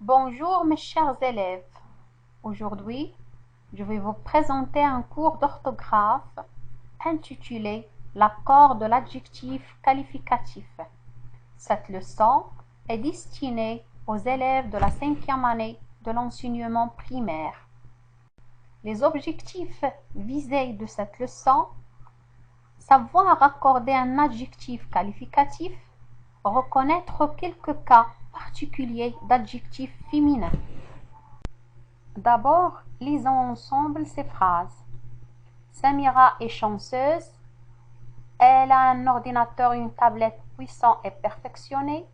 Bonjour mes chers élèves. Aujourd'hui, je vais vous présenter un cours d'orthographe intitulé L'accord de l'adjectif qualificatif. Cette leçon est destinée aux élèves de la 5e année de l'enseignement primaire. Les objectifs visés de cette leçon: savoir accorder un adjectif qualificatif, reconnaître quelques cas particuliers d'adjectifs féminins. D'abord, lisons ensemble ces phrases. Samira est chanceuse. Elle a un ordinateur et une tablette puissants et perfectionnés.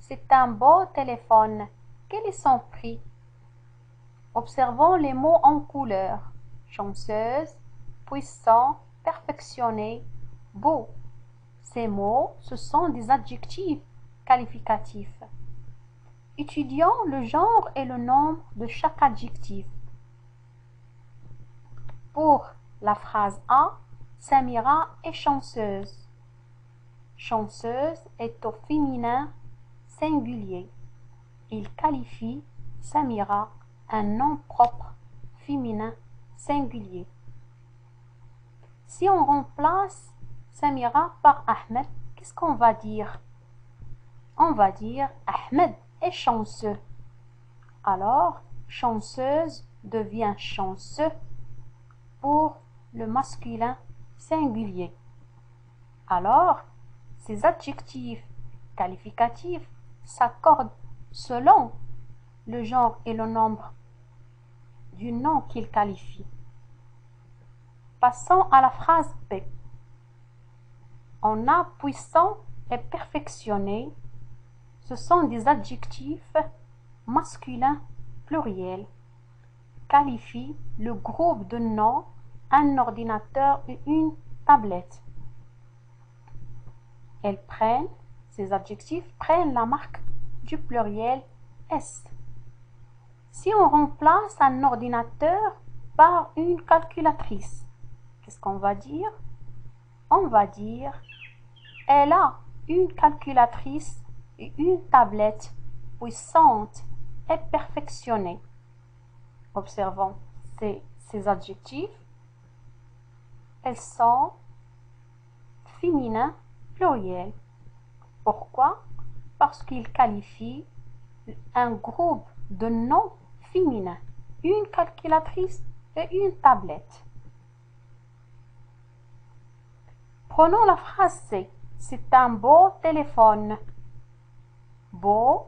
C'est un beau téléphone. Quel est son prix? Observons les mots en couleur. Chanceuse, puissant, perfectionné, beau. Ces mots, ce sont des adjectifs qualificatifs. Étudions le genre et le nombre de chaque adjectif. Pour la phrase A, Samira est chanceuse. Chanceuse est au féminin singulier. Il qualifie Samira, un nom propre féminin singulier. Si on remplace Samira par Ahmed, qu'est-ce qu'on va dire? On va dire Ahmed est chanceux. Alors, chanceuse devient chanceux pour le masculin singulier. Alors, ces adjectifs qualificatifs s'accordent selon le genre et le nombre du nom qu'ils qualifient. Passons à la phrase B. On a puissant et perfectionné. Ce sont des adjectifs masculins pluriels. Qualifient le groupe de noms, un ordinateur et une tablette. Ces adjectifs prennent la marque du pluriel S. Si on remplace un ordinateur par une calculatrice, qu'est-ce qu'on va dire? On va dire elle a une calculatrice et une tablette puissante et perfectionnée. Observons ces adjectifs. Elles sont féminins pluriels. Pourquoi? Parce qu'ils qualifient un groupe de noms féminins, une calculatrice et une tablette. Prenons la phrase C. C'est un beau téléphone. Beau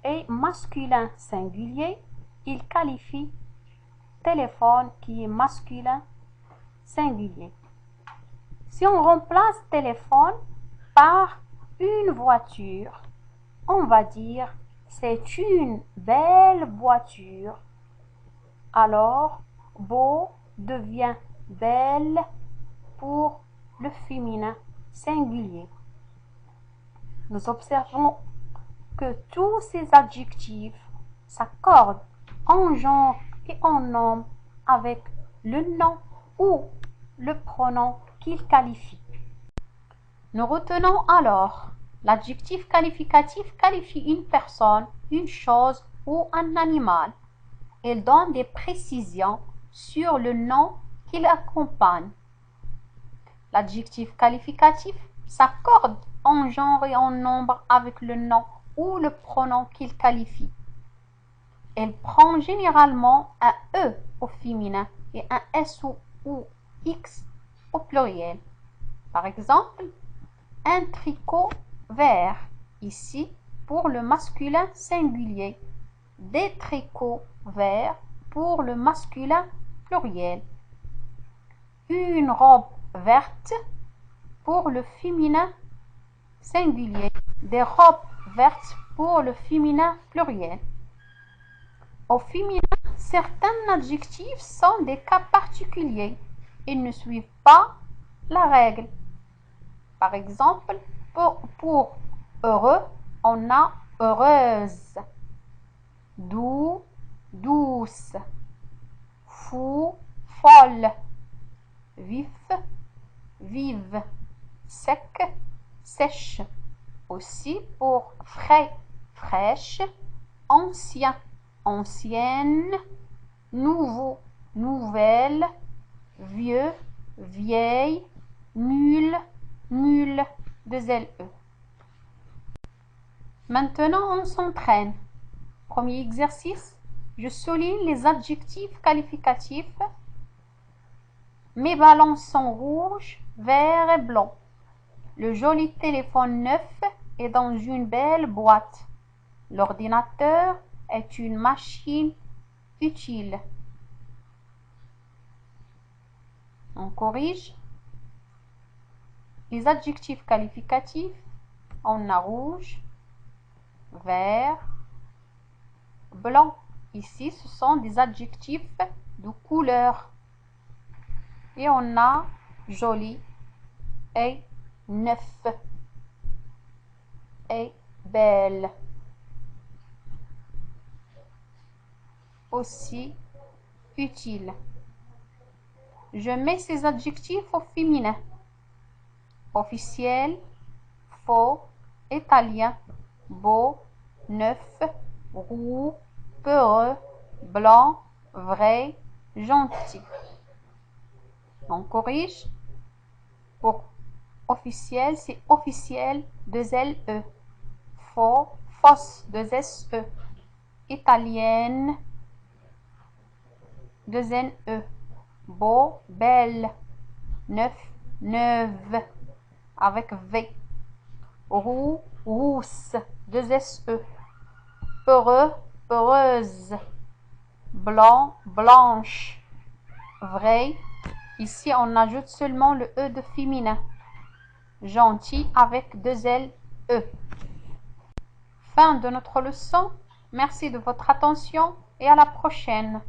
est masculin singulier. Il qualifie téléphone qui est masculin singulier. Si on remplace téléphone par une voiture, on va dire c'est une belle voiture. Alors, beau devient belle pour le féminin singulier. Nous observons que tous ces adjectifs s'accordent en genre et en nombre avec le nom ou le pronom qu'ils qualifient. Nous retenons alors l'adjectif qualificatif qualifie une personne, une chose ou un animal. Il donne des précisions sur le nom qui l'accompagne. L'adjectif qualificatif s'accorde en genre et en nombre avec le nom ou le pronom qu'il qualifie. Elle prend généralement un E au féminin et un S ou X au pluriel. Par exemple, un tricot vert, ici pour le masculin singulier, des tricots verts pour le masculin pluriel, une robe verte pour le féminin singulier, des robes vertes pour le féminin pluriel. Au féminin, certains adjectifs sont des cas particuliers. Ils ne suivent pas la règle. Par exemple, pour heureux, on a heureuse, doux, douce, fou, folle, vif, vive, sec, sèche. Aussi pour frais, fraîche, ancien, ancienne, nouveau, nouvelle, vieux, vieille, nul, nul, deux LE. Maintenant, on s'entraîne. Premier exercice, je souligne les adjectifs qualificatifs. Mes ballons sont rouges, verts et blancs. Le joli téléphone neuf est dans une belle boîte. L'ordinateur est une machine utile. On corrige. Les adjectifs qualificatifs, on a rouge, vert, blanc. Ici, ce sont des adjectifs de couleur. Et on a joli et neuf et belle. Aussi utile. Je mets ces adjectifs au féminin. Officiel, faux, italien, beau, neuf, roux, peureux, blanc, vrai, gentil. On corrige. Pour officiel, c'est officiel, deux LE. Faux, fausse, deux SE. Italienne, deux NE. Beau, belle, neuf, neuve, avec V. Roux, rousse, deux SE. Peureux, peureuse. Blanc, blanche. Vrai, ici on ajoute seulement le E de féminin. Gentil avec deux L, E. Fin de notre leçon. Merci de votre attention et à la prochaine.